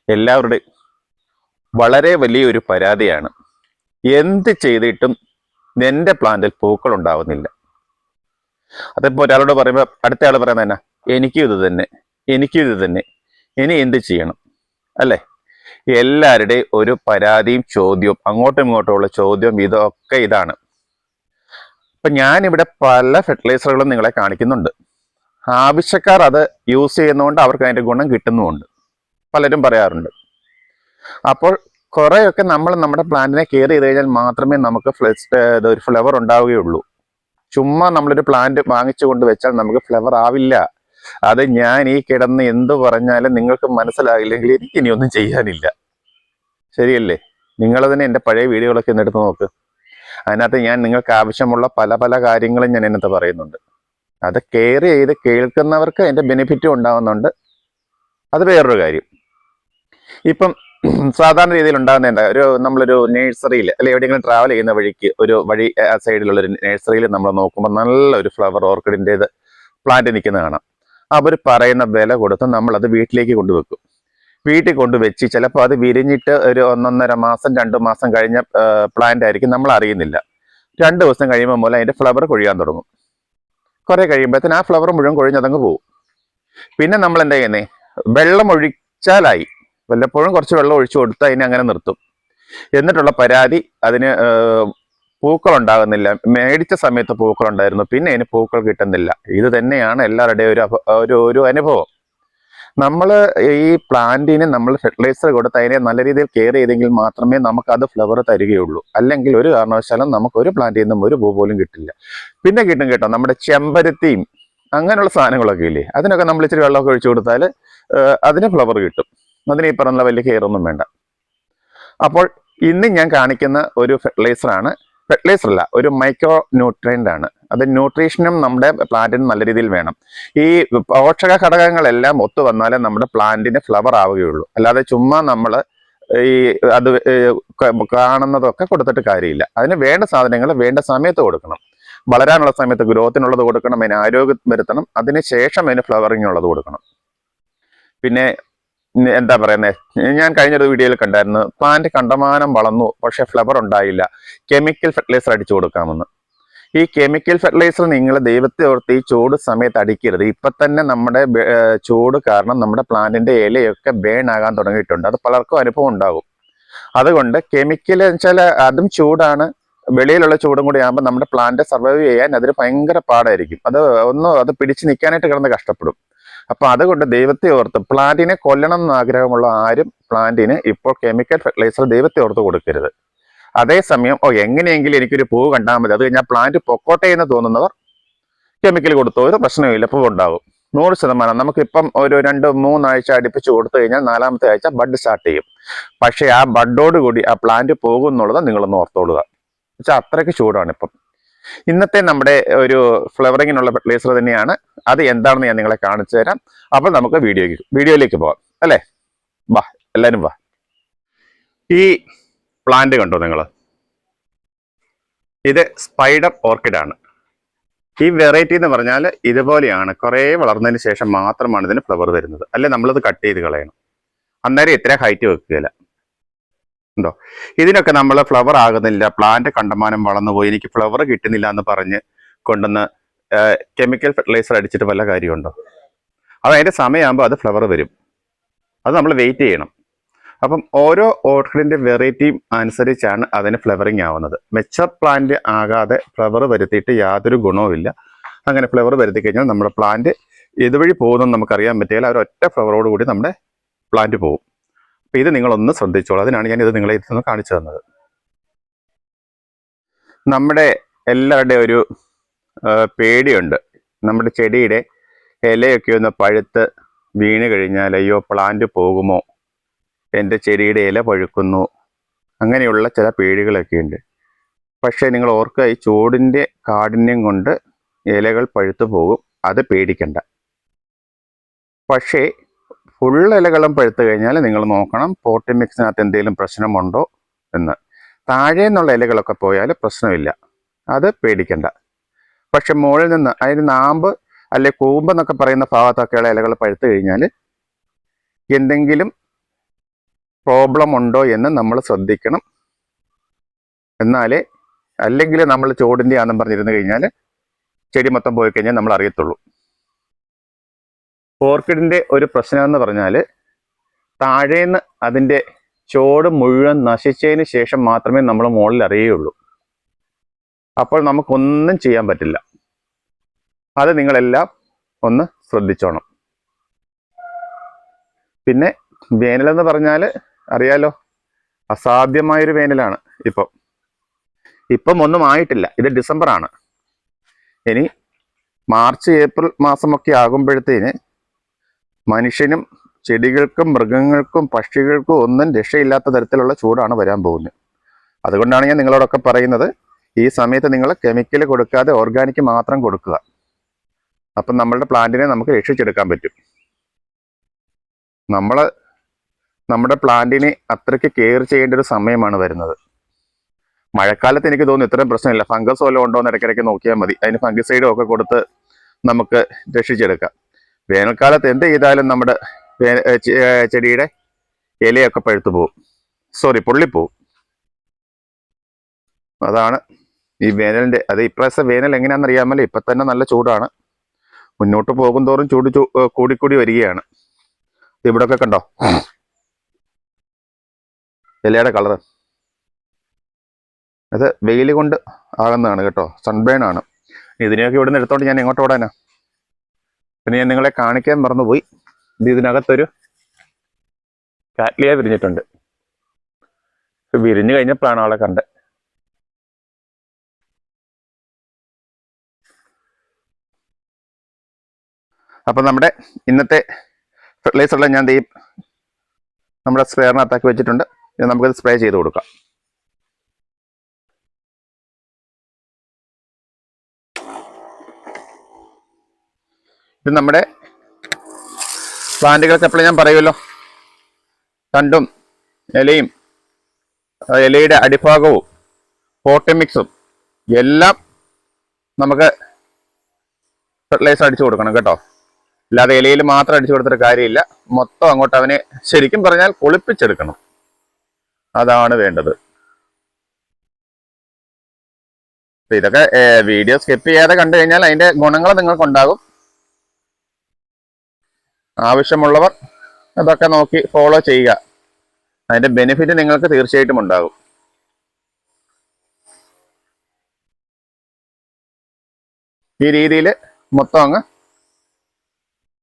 എല്ലാവരുടെയും വളരെ വലിയൊരു പരാതിയാണ്, എന്ത് ചെയ്തിട്ടും എൻ്റെ പ്ലാന്റിൽ പൂക്കൾ ഉണ്ടാവുന്നില്ല. അതിപ്പോൾ ഒരാളോട് പറയുമ്പോൾ അടുത്ത ആൾ പറയുന്നത് തന്നെ, എനിക്കും ഇത് തന്നെ, എനിക്കും ഇത് തന്നെ, ഇനി എന്ത് ചെയ്യണം അല്ലേ? എല്ലാവരുടെയും ഒരു പരാതിയും ചോദ്യവും, അങ്ങോട്ടും ഇങ്ങോട്ടുമുള്ള ചോദ്യവും ഇതൊക്കെ ഇതാണ്. അപ്പൊ ഞാനിവിടെ പല ഫെർട്ടിലൈസറുകളും നിങ്ങളെ കാണിക്കുന്നുണ്ട്. ആവശ്യക്കാർ അത് യൂസ് ചെയ്യുന്നതുകൊണ്ട് അവർക്ക് അതിന്റെ ഗുണം കിട്ടുന്നുമുണ്ട്, പലരും പറയാറുണ്ട്. അപ്പോൾ കുറേയൊക്കെ നമ്മൾ നമ്മുടെ പ്ലാന്റിനെ കെയർ ചെയ്ത് കഴിഞ്ഞാൽ മാത്രമേ നമുക്ക് ഒരു ഫ്ലവർ ഉണ്ടാവുകയുള്ളൂ. ചുമ്മാ നമ്മളൊരു പ്ലാന്റ് വാങ്ങിച്ചു കൊണ്ട് വെച്ചാൽ നമുക്ക് ഫ്ലവർ ആവില്ല. അത് ഞാൻ ഈ കിടന്ന് എന്ത് പറഞ്ഞാലും നിങ്ങൾക്ക് മനസ്സിലാകില്ലെങ്കിൽ എനിക്ക് ഇനിയൊന്നും ചെയ്യാനില്ല. ശരിയല്ലേ? നിങ്ങൾ തന്നെ എൻ്റെ പഴയ വീഡിയോകളൊക്കെ എന്നെടുത്ത് നോക്ക്. അതിനകത്ത് ഞാൻ നിങ്ങൾക്ക് ആവശ്യമുള്ള പല പല കാര്യങ്ങളും ഞാൻ എന്നത്തെ പറയുന്നുണ്ട്. അത് കെയർ ചെയ്ത് കേൾക്കുന്നവർക്ക് അതിൻ്റെ ബെനിഫിറ്റും ഉണ്ടാകുന്നുണ്ട്. അത് വേറൊരു കാര്യം. ഇപ്പം സാധാരണ രീതിയിൽ ഉണ്ടാകുന്ന എന്താ, നമ്മളൊരു നഴ്സറിയിൽ അല്ലെ എവിടെയെങ്കിലും ട്രാവൽ ചെയ്യുന്ന വഴിക്ക് ഒരു വഴി സൈഡിലുള്ള ഒരു നഴ്സറിയിൽ നമ്മൾ നോക്കുമ്പോൾ നല്ലൊരു ഫ്ലവർ ഓർക്കിഡിൻ്റെത് പ്ലാന്റ് നിൽക്കുന്നത് കാണാം. അവർ പറയുന്ന വില കൊടുത്ത് നമ്മളത് വീട്ടിലേക്ക് കൊണ്ടുവെക്കും. വീട്ടിൽ കൊണ്ടുവച്ച് ചിലപ്പോൾ അത് വിരിഞ്ഞിട്ട് ഒരു 1.5 മാസം 2 മാസം കഴിഞ്ഞ പ്ലാന്റ് ആയിരിക്കും, നമ്മൾ അറിയുന്നില്ല. 2 ദിവസം കഴിയുമ്പോൾ മൂലം അതിൻ്റെ ഫ്ലവർ കൊഴിയാൻ തുടങ്ങും. കുറെ കഴിയുമ്പോഴത്തേന് ആ ഫ്ലവർ മുഴുവൻ കൊഴിഞ്ഞതങ്ങ് പോകും. പിന്നെ നമ്മൾ എന്താ ചെയ്യുന്നത്, വെള്ളം ഒഴിച്ചാലായി, വല്ലപ്പോഴും കുറച്ച് വെള്ളം ഒഴിച്ചു കൊടുത്ത് അതിനെ അങ്ങനെ നിർത്തും. എന്നിട്ടുള്ള പരാതി, അതിന് പൂക്കൾ ഉണ്ടാകുന്നില്ല. മേടിച്ച സമയത്ത് പൂക്കൾ ഉണ്ടായിരുന്നു, പിന്നെ അതിന് പൂക്കൾ കിട്ടുന്നില്ല. ഇത് തന്നെയാണ് എല്ലാവരുടെയും ഒരു അനുഭവം. നമ്മൾ ഈ പ്ലാന്റിന് നമ്മൾ ഫെർട്ടിലൈസർ കൊടുത്ത് അതിനെ നല്ല രീതിയിൽ കെയർ ചെയ്തെങ്കിൽ മാത്രമേ നമുക്ക് അത് ഫ്ലവർ തരികയുള്ളൂ. അല്ലെങ്കിൽ ഒരു കാരണവശാലും നമുക്ക് ഒരു പ്ലാന്റിൽ നിന്നും ഒരു പൂ പോലും കിട്ടില്ല. പിന്നെ കിട്ടും കേട്ടോ, നമ്മുടെ ചെമ്പരത്തിയും അങ്ങനെയുള്ള സാധനങ്ങളൊക്കെ ഇല്ലേ, അതിനൊക്കെ നമ്മൾ ഇച്ചിരി വെള്ളമൊക്കെ ഒഴിച്ചു കൊടുത്താൽ അതിന് ഫ്ലവർ കിട്ടും. അതിന് ഈ പറഞ്ഞ വലിയ കെയർ ഒന്നും വേണ്ട. അപ്പോൾ ഇന്ന് ഞാൻ കാണിക്കുന്ന ഒരു ഫെർട്ടിലൈസറാണ്, ഫെർട്ടിലൈസർ അല്ല, ഒരു മൈക്രോ ന്യൂട്രിയൻ്റ് ആണ്. അത് ന്യൂട്രീഷനും നമ്മുടെ പ്ലാന്റിന് നല്ല രീതിയിൽ വേണം. ഈ പോഷക ഘടകങ്ങളെല്ലാം ഒത്തു വന്നാലേ നമ്മുടെ പ്ലാന്റിന് ഫ്ലവർ ആവുകയുള്ളൂ. അല്ലാതെ ചുമ്മാ നമ്മൾ ഈ അത് കാണുന്നതൊക്കെ കൊടുത്തിട്ട് കാര്യമില്ല. അതിന് വേണ്ട സാധനങ്ങൾ വേണ്ട സമയത്ത് കൊടുക്കണം. വളരാനുള്ള സമയത്ത് ഗ്രോത്തിനുള്ളത് കൊടുക്കണം, അതിന് ആരോഗ്യം വരുത്തണം, അതിന് ശേഷം അതിന് ഫ്ലവറിങ് ഉള്ളത് കൊടുക്കണം. പിന്നെ എന്താ പറയുന്നത്, ഞാൻ കഴിഞ്ഞൊരു വീഡിയോയിൽ കണ്ടായിരുന്നു, പ്ലാന്റ് കണ്ടമാനം വളർന്നു പക്ഷെ ഫ്ലവർ ഉണ്ടായില്ല, കെമിക്കൽ ഫെർട്ടിലൈസർ അടിച്ചു കൊടുക്കാമെന്ന്. ഈ കെമിക്കൽ ഫെർട്ടിലൈസർ നിങ്ങൾ ദൈവത്തെ ഓർത്ത് ഈ ചൂട് സമയത്ത് അടിക്കരുത്. ഇപ്പൊ തന്നെ നമ്മുടെ ചൂട് കാരണം നമ്മുടെ പ്ലാന്റിന്റെ ഇലയൊക്കെ ബേൺ ആകാൻ തുടങ്ങിയിട്ടുണ്ട്. അത് പലർക്കും അനുഭവം ഉണ്ടാകും. അതുകൊണ്ട് കെമിക്കൽ വെച്ചാൽ അതും ചൂടാണ്, വെളിയിലുള്ള ചൂടും കൂടി ആകുമ്പോൾ നമ്മുടെ പ്ലാന്റ് സർവൈവ് ചെയ്യാൻ അതിന് ഭയങ്കര പാടായിരിക്കും. അത് പിടിച്ച് നിൽക്കാനായിട്ട് കിടന്ന് കഷ്ടപ്പെടും. അപ്പൊ അതുകൊണ്ട് ദൈവത്തെ ഓർത്ത്, പ്ലാന്റിനെ കൊല്ലണം എന്ന് ആഗ്രഹമുള്ള ആരും പ്ലാന്റിന് ഇപ്പോൾ കെമിക്കൽ ഫെർട്ടിലൈസർ ദൈവത്തെ ഓർത്ത് കൊടുക്കരുത്. അതേസമയം എങ്ങനെയെങ്കിലും എനിക്കൊരു പൂ കണ്ടാൽ മതി, അത് കഴിഞ്ഞാൽ പ്ലാന്റ് പൊക്കോട്ടെ എന്ന് തോന്നുന്നവർ കെമിക്കൽ കൊടുത്തോ, ഒരു പ്രശ്നമില്ല, പൂ ഉണ്ടാകും 100%. നമുക്കിപ്പം ഒരു 2-3 ആഴ്ച അടുപ്പിച്ച് കൊടുത്തു കഴിഞ്ഞാൽ 4ാമത്തെ ആഴ്ച ബഡ് സ്റ്റാർട്ട് ചെയ്യും. പക്ഷേ ആ ബഡോട് കൂടി ആ പ്ലാന്റ് പോകും എന്നുള്ളത് നിങ്ങളൊന്ന് ഓർത്തോളുക. വെച്ചാൽ അത്രയ്ക്ക് ചൂടാണ് ഇപ്പം. ഇന്നത്തെ നമ്മുടെ ഒരു ഫ്ലവറിങ്ങിനുള്ള ഫെർട്ടിലൈസർ തന്നെയാണ്. അത് എന്താണെന്ന് ഞാൻ നിങ്ങളെ കാണിച്ചു തരാം. അപ്പോൾ നമുക്ക് വീഡിയോയിലേക്ക് പോകാം അല്ലേ? വാ, എല്ലാവരും വാ. ഈ പ്ലാന്റ് കണ്ടോ നിങ്ങൾ? ഇത് സ്പൈഡർ ഓർക്കിഡ് ആണ്. ഈ വെറൈറ്റി എന്ന് പറഞ്ഞാൽ ഇതുപോലെയാണ്, കുറേ വളർന്നതിന് ശേഷം മാത്രമാണ് ഇതിന് ഫ്ലവർ വരുന്നത്. അല്ലെ നമ്മളത് കട്ട് ചെയ്ത് കളയണം. അന്നേരം ഇത്ര ഹൈറ്റ് വെക്കുകയില്ല. ഉണ്ടോ? ഇതിനൊക്കെ നമ്മൾ ഫ്ലവർ ആകുന്നില്ല, പ്ലാന്റ് കണ്ടമാനം വളർന്നു പോയി, എനിക്ക് ഫ്ലവർ കിട്ടുന്നില്ല എന്ന് പറഞ്ഞ് കൊണ്ടുവന്ന് കെമിക്കൽ ഫെർട്ടിലൈസർ അടിച്ചിട്ട് വല്ല കാര്യമുണ്ടോ? അത് അതിൻ്റെ സമയമാകുമ്പോൾ അത് ഫ്ലവർ വരും. അത് നമ്മൾ വെയിറ്റ് ചെയ്യണം. അപ്പം ഓരോ ഓർക്കിഡിൻ്റെ വെറൈറ്റിയും അനുസരിച്ചാണ് അതിന് ഫ്ലവറിങ് ആവുന്നത്. മെച്ചർ പ്ലാന്റ് ആകാതെ ഫ്ലവർ വരുത്തിയിട്ട് യാതൊരു ഗുണവുമില്ല. അങ്ങനെ ഫ്ലവർ വരുത്തി കഴിഞ്ഞാൽ നമ്മുടെ പ്ലാന്റ് ഇതുവഴി പോകുമെന്ന് നമുക്കറിയാൻ പറ്റിയാൽ ഒരൊറ്റ ഫ്ലവറോട് കൂടി നമ്മുടെ പ്ലാന്റ് പോകും. അപ്പം ഇത് നിങ്ങളൊന്ന് ശ്രദ്ധിച്ചോളൂ. അതിനാണ് ഞാൻ ഇത് നിങ്ങളെ ഇതൊന്ന് കാണിച്ചു തന്നത്. നമ്മുടെ എല്ലാവരുടെയും ഒരു പേടിയുണ്ട്, നമ്മുടെ ചെടിയുടെ ഇലയൊക്കെ ഒന്ന് പഴുത്ത് വീണ് കഴിഞ്ഞാൽ അയ്യോ പ്ലാന്റ് പോകുമോ, എൻ്റെ ചെടിയുടെ ഇല പഴുക്കുന്നു, അങ്ങനെയുള്ള ചില പേടികളൊക്കെ ഉണ്ട്. പക്ഷേ നിങ്ങൾ ഓർക്കുക, ഈ ചൂടിൻ്റെ കാഠിന്യം കൊണ്ട് ഇലകൾ പഴുത്തു പോകും, അത് പേടിക്കണ്ട. പക്ഷേ ഫുൾ ഇലകളും പഴുത്തു കഴിഞ്ഞാൽ നിങ്ങൾ നോക്കണം പോട്ടി മിക്സിനകത്ത് എന്തെങ്കിലും പ്രശ്നമുണ്ടോ എന്ന്. താഴെ നിന്നുള്ള ഇലകളൊക്കെ പോയാൽ പ്രശ്നമില്ല, അത് പേടിക്കണ്ട. പക്ഷെ മുകളിൽ നിന്ന് അതിന് നാമ്പ് അല്ലെ കൂമ്പ് എന്നൊക്കെ പറയുന്ന ഭാഗത്തൊക്കെയുള്ള ഇലകൾ പഴുത്തു കഴിഞ്ഞാൽ എന്തെങ്കിലും പ്രോബ്ലം ഉണ്ടോ എന്ന് നമ്മൾ ശ്രദ്ധിക്കണം. എന്നാലേ, അല്ലെങ്കിൽ നമ്മൾ ചോടിൻ്റെ ആണെന്ന് പറഞ്ഞിരുന്നു കഴിഞ്ഞാൽ ചെടി മൊത്തം പോയി കഴിഞ്ഞാൽ നമ്മൾ അറിയത്തുള്ളൂ. ഓർക്കിഡിൻ്റെ ഒരു പ്രശ്നം എന്ന് പറഞ്ഞാൽ താഴേന്ന് അതിൻ്റെ ചോട് മുഴുവൻ നശിച്ചതിന് ശേഷം മാത്രമേ നമ്മൾ മുകളിൽ അറിയുകയുള്ളൂ. അപ്പോൾ നമുക്കൊന്നും ചെയ്യാൻ പറ്റില്ല. അത് നിങ്ങളെല്ലാം ഒന്ന് ശ്രദ്ധിച്ചോണം. പിന്നെ വേനലെന്ന് പറഞ്ഞാൽ അറിയാലോ, അസാധ്യമായൊരു വേനലാണ്. ഇപ്പം ഒന്നും ആയിട്ടില്ല. ഇത് ഡിസംബർ ആണ്. ഇനി മാർച്ച് ഏപ്രിൽ മാസമൊക്കെ ആകുമ്പോഴത്തേന് മനുഷ്യനും ചെടികൾക്കും മൃഗങ്ങൾക്കും പക്ഷികൾക്കും ഒന്നും രക്ഷയില്ലാത്ത തരത്തിലുള്ള ചൂടാണ് വരാൻ പോകുന്നത്. അതുകൊണ്ടാണ് ഞാൻ നിങ്ങളോടൊക്കെ പറയുന്നത്, ഈ സമയത്ത് നിങ്ങൾ കെമിക്കൽ കൊടുക്കാതെ ഓർഗാനിക് മാത്രം കൊടുക്കുക. അപ്പം നമ്മളുടെ പ്ലാന്റിനെ നമുക്ക് രക്ഷിച്ചെടുക്കാൻ പറ്റും. നമ്മുടെ പ്ലാന്റിനെ അത്രയ്ക്ക് കെയർ ചെയ്യേണ്ട ഒരു സമയമാണ് വരുന്നത്. മഴക്കാലത്ത് എനിക്ക് തോന്നുന്നു ഇത്രയും പ്രശ്നമില്ല. ഫംഗസ് വല്ലതും ഉണ്ടോ എന്ന് ഇടയ്ക്കിടയ്ക്ക് നോക്കിയാൽ മതി. അതിന് ഫംഗിസൈഡും ഒക്കെ കൊടുത്ത് നമുക്ക് രക്ഷിച്ചെടുക്കാം. വേനൽക്കാലത്ത് എന്ത് ചെയ്താലും നമ്മുടെ ചെടിയുടെ ഇലയൊക്കെ പഴുത്തു പോവും, പൊള്ളിപ്പോവും. അതാണ് ഈ വേനലിൻ്റെ. അത് ഇപ്രാവശ്യത്തെ വേനൽ എങ്ങനെയാണെന്ന് അറിയാമല്ലോ. ഇപ്പം തന്നെ നല്ല ചൂടാണ്. മുന്നോട്ട് പോകും തോറും ചൂട് കൂടിക്കൂടി വരികയാണ്. ഇവിടെയൊക്കെ കണ്ടോ ഇലയുടെ കളറ്? അത് വെയിൽ കൊണ്ട് ആകുന്നതാണ് കേട്ടോ, സൺബേൺ ആണ്. ഇതിനെയൊക്കെ ഇവിടെ നിന്ന് എടുത്തോണ്ട് ഞാൻ എങ്ങോട്ട് ഓടാനാ? പിന്നെ ഞാൻ നിങ്ങളെ കാണിക്കാൻ മറന്നുപോയി. ഇതിനകത്തൊരു കാറ്റ്ലിയ വിരിഞ്ഞിട്ടുണ്ട്. വിരിഞ്ഞു കഴിഞ്ഞപ്പോഴാണ് ആളെ കണ്ടത്. അപ്പം നമ്മുടെ ഇന്നത്തെ ഫെർട്ടിലൈസറെല്ലാം ഞാൻ നമ്മുടെ സ്പ്രേയറിനകത്താക്കി വെച്ചിട്ടുണ്ട്. ഇത് നമുക്കത് സ്പ്രേ ചെയ്ത് കൊടുക്കാം. ഇത് നമ്മുടെ പ്ലാന്റുകൾക്ക് എപ്പോഴും ഞാൻ പറയുമല്ലോ, തണ്ടും ഇലയും ഇലയുടെ അടിഭാഗവും പോട്ടമിക്സും എല്ലാം നമുക്ക് ഫെർട്ടിലൈസർ അടിച്ചു കൊടുക്കണം കേട്ടോ. അല്ലാതെ ഇലയിൽ മാത്രം അടിച്ചു കൊടുത്തിട്ട് കാര്യമില്ല. മൊത്തം അങ്ങോട്ട് അവനെ ശരിക്കും പറഞ്ഞാൽ കുളിപ്പിച്ചെടുക്കണം. അതാണ് വേണ്ടത്. ഇതൊക്കെ വീഡിയോ സ്കിപ്പ് ചെയ്യാതെ കണ്ടു കഴിഞ്ഞാൽ അതിന്റെ ഗുണങ്ങൾ നിങ്ങൾക്കുണ്ടാകും. ആവശ്യമുള്ളവർ അതൊക്കെ നോക്കി ഫോളോ ചെയ്യുക. അതിന്റെ ബെനിഫിറ്റ് നിങ്ങൾക്ക് തീർച്ചയായിട്ടും ഉണ്ടാകും. ഈ രീതിയിൽ മൊത്തം അങ്ങ്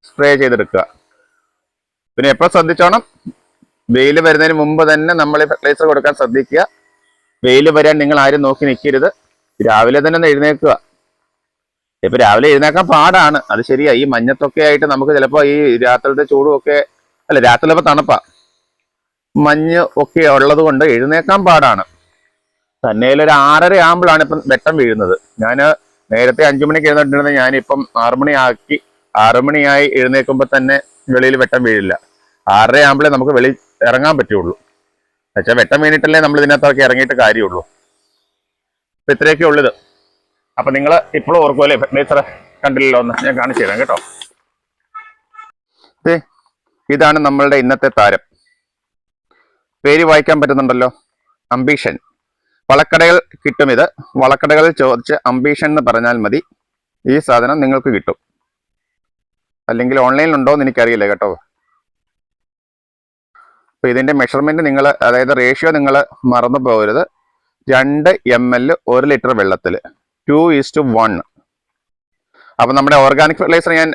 സ്പ്രേ ചെയ്തെടുക്കുക. പിന്നെ എപ്പോൾ ശ്രദ്ധിച്ചോണം, വെയിൽ വരുന്നതിന് മുമ്പ് തന്നെ നമ്മൾ ഫെർട്ടിലൈസർ കൊടുക്കാൻ ശ്രദ്ധിക്കുക. വെയിൽ വരാൻ നിങ്ങൾ ആരും നോക്കി നിൽക്കരുത്. രാവിലെ തന്നെ ഒന്ന് എഴുന്നേൽക്കുക. ഇപ്പൊ രാവിലെ എഴുന്നേക്കാൻ പാടാണ്, അത് ശരിയാ. ഈ മഞ്ഞത്തൊക്കെ ആയിട്ട് നമുക്ക് ചിലപ്പോൾ ഈ രാത്രിയുടെ ചൂടും ഒക്കെ രാത്രി ചിലപ്പോൾ തണുപ്പാ, മഞ്ഞ് ഒക്കെ ഉള്ളത് കൊണ്ട് എഴുന്നേക്കാൻ പാടാണ്. തന്നെയിൽ ഒരു 6:30 ആകുമ്പോഴാണ് ഇപ്പം വെട്ടം വീഴുന്നത്. ഞാൻ നേരത്തെ 5 മണിക്ക് എഴുന്നേറ്റിരുന്നത് ഞാനിപ്പം 6 മണിയായി എഴുന്നേൽക്കുമ്പോൾ തന്നെ വെളിയിൽ വെട്ടം വീഴില്ല. 6:30 ആകുമ്പോഴേ നമുക്ക് വെളി ഇറങ്ങാൻ പറ്റുള്ളൂ. എന്നുവെച്ചാൽ വെട്ടം വീണിട്ടല്ലേ നമ്മൾ ഇതിനകത്തൊക്കെ ഇറങ്ങിയിട്ട് കാര്യമുള്ളൂ. അപ്പൊ ഇത്രയൊക്കെ ഉള്ളത്. അപ്പൊ നിങ്ങൾ ഇപ്പോഴും ഓർക്കുമല്ലേ ഫെർട്ടിലൈസർ കണ്ടില്ലല്ലോ എന്ന് ഞാൻ കാണിച്ചു തരാം കേട്ടോ. ഇതാണ് നമ്മളുടെ ഇന്നത്തെ താരം. പേര് വായിക്കാൻ പറ്റുന്നുണ്ടല്ലോ, അംബീഷൻ. വളക്കടകൾ കിട്ടും. ഇത് വളക്കടകളിൽ ചോദിച്ച് അംബീഷൻ എന്ന് പറഞ്ഞാൽ മതി, ഈ സാധനം നിങ്ങൾക്ക് കിട്ടും. അല്ലെങ്കിൽ ഓൺലൈനിൽ ഉണ്ടോ എന്ന് എനിക്കറിയില്ല കേട്ടോ. അപ്പൊ ഇതിന്റെ മെഷർമെന്റ് നിങ്ങൾ, അതായത് റേഷ്യോ നിങ്ങൾ മറന്നു പോകരുത്. 2 ml 1 ലിറ്റർ വെള്ളത്തിൽ 2:1. അപ്പൊ നമ്മുടെ ഓർഗാനിക് ഫെർട്ടിലൈസർ ഞാൻ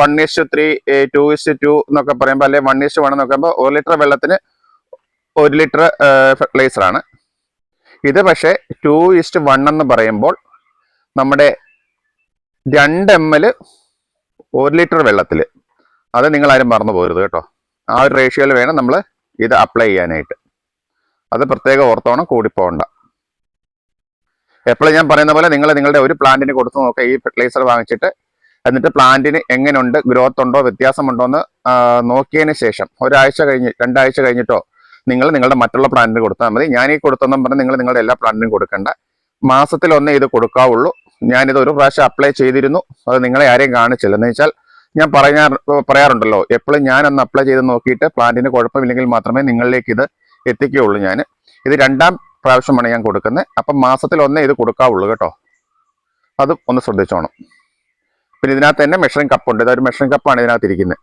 1:3 2:2 എന്നൊക്കെ പറയുമ്പോൾ, അല്ലെ 1:1 എന്നൊക്കെ പറയുമ്പോൾ 1 ലിറ്റർ വെള്ളത്തിന് 1 ലിറ്റർ ഫെർട്ടിലൈസർ ആണ്. ഇത് പക്ഷേ 2:1 എന്ന് പറയുമ്പോൾ നമ്മുടെ 2 ml 1 ലിറ്റർ വെള്ളത്തിൽ, അത് നിങ്ങൾ ആരും മറന്നു പോകരുത് കേട്ടോ. ആ ഒരു റേഷ്യോയിൽ വേണം നമ്മൾ ഇത് അപ്ലൈ ചെയ്യാനായിട്ട്. അത് പ്രത്യേകം ഓർത്തോണം, കൂടിപ്പോകണ്ട. എപ്പോഴും ഞാൻ പറയുന്ന പോലെ നിങ്ങൾ നിങ്ങളുടെ ഒരു പ്ലാന്റിന് കൊടുത്തു നോക്കുക ഈ ഫെർട്ടിലൈസർ വാങ്ങിച്ചിട്ട്. എന്നിട്ട് പ്ലാന്റിന് എങ്ങനെയുണ്ട്, ഗ്രോത്ത് ഉണ്ടോ, വ്യത്യാസമുണ്ടോ എന്ന് നോക്കിയതിന് ശേഷം 1 ആഴ്ച കഴിഞ്ഞ് 2 ആഴ്ച കഴിഞ്ഞിട്ടോ നിങ്ങൾ നിങ്ങളുടെ മറ്റുള്ള പ്ലാന്റിന് കൊടുത്താൽ മതി. ഞാൻ ഈ കൊടുത്തെന്നും പറഞ്ഞ് നിങ്ങൾ നിങ്ങളുടെ എല്ലാ പ്ലാന്റിനും കൊടുക്കണ്ട. മാസത്തിൽ ഒന്നേ ഇത് കൊടുക്കാവുള്ളൂ. ഞാനിത് ഒരു പ്രാവശ്യം അപ്ലൈ ചെയ്തിരുന്നു, അത് നിങ്ങളെ ആരെയും കാണിച്ചില്ല. എന്ന് വെച്ചാൽ ഞാൻ പറയാറുണ്ടല്ലോ, എപ്പോഴും ഞാനൊന്ന് അപ്ലൈ ചെയ്ത് നോക്കിയിട്ട് പ്ലാന്റിന് കുഴപ്പമില്ലെങ്കിൽ മാത്രമേ നിങ്ങളിലേക്ക് ഇത് എത്തിക്കുകയുള്ളൂ. ഇത് 2ാം പ്രാവശ്യമാണ് ഞാൻ കൊടുക്കുന്നത്. അപ്പം മാസത്തിൽ ഒന്നേ ഇത് കൊടുക്കാവുള്ളൂ കേട്ടോ. അത് ഒന്ന് ശ്രദ്ധിച്ചോണം. പിന്നെ ഇതിനകത്ത് തന്നെ മെഷറിംഗ് കപ്പ് ഉണ്ട്. ഇതൊരു മെഷറിംഗ് കപ്പാണ് ഇതിനകത്ത് ഇരിക്കുന്നത്.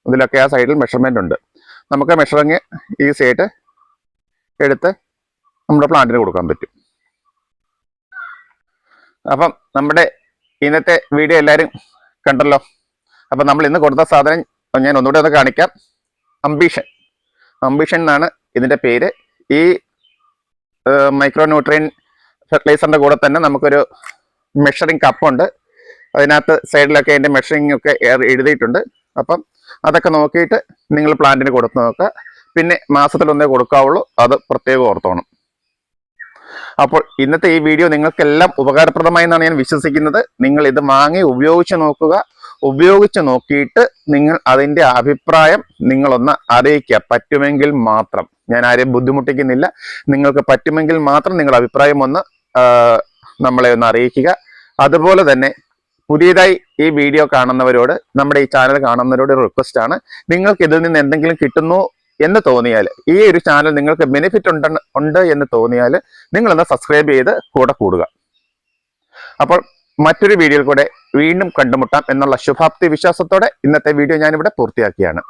ഇതിലൊക്കെ ആ സൈഡിൽ മെഷർമെന്റ് ഉണ്ട്. നമുക്ക് മെഷറിങ് ഈസി ആയിട്ട് എടുത്ത് നമ്മുടെ പ്ലാന്റിന് കൊടുക്കാൻ പറ്റും. അപ്പം നമ്മുടെ ഇന്നത്തെ വീഡിയോ എല്ലാവരും കണ്ടല്ലോ. അപ്പം നമ്മൾ ഇന്ന് കൊടുത്ത സാധനം ഞാൻ ഒന്നുകൂടെ ഒന്ന് കാണിക്കാം. അംബിഷൻ എന്നാണ് ഇതിൻ്റെ പേര്. ഈ മൈക്രോ ന്യൂട്രിയൻ ഫെർട്ടിലൈസറിൻ്റെ കൂടെ തന്നെ നമുക്കൊരു മെഷറിംഗ് കപ്പുണ്ട്. അതിനകത്ത് സൈഡിലൊക്കെ അതിൻ്റെ മെഷറിംഗ് ഒക്കെ എഴുതിയിട്ടുണ്ട്. അപ്പം അതൊക്കെ നോക്കിയിട്ട് നിങ്ങൾ പ്ലാന്റിന് കൊടുത്ത് നോക്കുക. പിന്നെ മാസത്തിൽ ഒന്നേ കൊടുക്കാവുള്ളൂ, അത് പ്രത്യേകം ഓർത്തോണം. അപ്പോൾ ഇന്നത്തെ ഈ വീഡിയോ നിങ്ങൾക്കെല്ലാം ഉപകാരപ്രദമായി എന്നാണ് ഞാൻ വിശ്വസിക്കുന്നത്. നിങ്ങൾ ഇത് വാങ്ങി ഉപയോഗിച്ച് നോക്കുക. ഉപയോഗിച്ച് നോക്കിയിട്ട് നിങ്ങൾ അതിൻ്റെ അഭിപ്രായം നിങ്ങളൊന്ന് അറിയിക്കുക. പറ്റുമെങ്കിൽ മാത്രം, ഞാൻ ആരെയും ബുദ്ധിമുട്ടിക്കുന്നില്ല. നിങ്ങൾക്ക് പറ്റുമെങ്കിൽ മാത്രം നിങ്ങളുടെ അഭിപ്രായം ഒന്ന് നമ്മളെ ഒന്ന് അറിയിക്കുക. അതുപോലെ തന്നെ പുതിയതായി ഈ വീഡിയോ കാണുന്നവരോട്, നമ്മുടെ ഈ ചാനൽ കാണുന്നവരോട് ഒരു റിക്വസ്റ്റ് ആണ്, നിങ്ങൾക്ക് ഇതിൽ നിന്ന് എന്തെങ്കിലും കിട്ടുന്നു എന്ന് തോന്നിയാൽ, ഈ ഒരു ചാനൽ നിങ്ങൾക്ക് ബെനിഫിറ്റ് ഉണ്ട് എന്ന് തോന്നിയാൽ നിങ്ങളൊന്ന് സബ്സ്ക്രൈബ് ചെയ്ത് കൂടെ കൂടുക. അപ്പോൾ മറ്റൊരു വീഡിയോയിൽ കൂടെ വീണ്ടും കണ്ടുമുട്ടാം എന്നുള്ള ശുഭാപ്തി വിശ്വാസത്തോടെ ഇന്നത്തെ വീഡിയോ ഞാനിവിടെ പൂർത്തിയാക്കിയാണ്.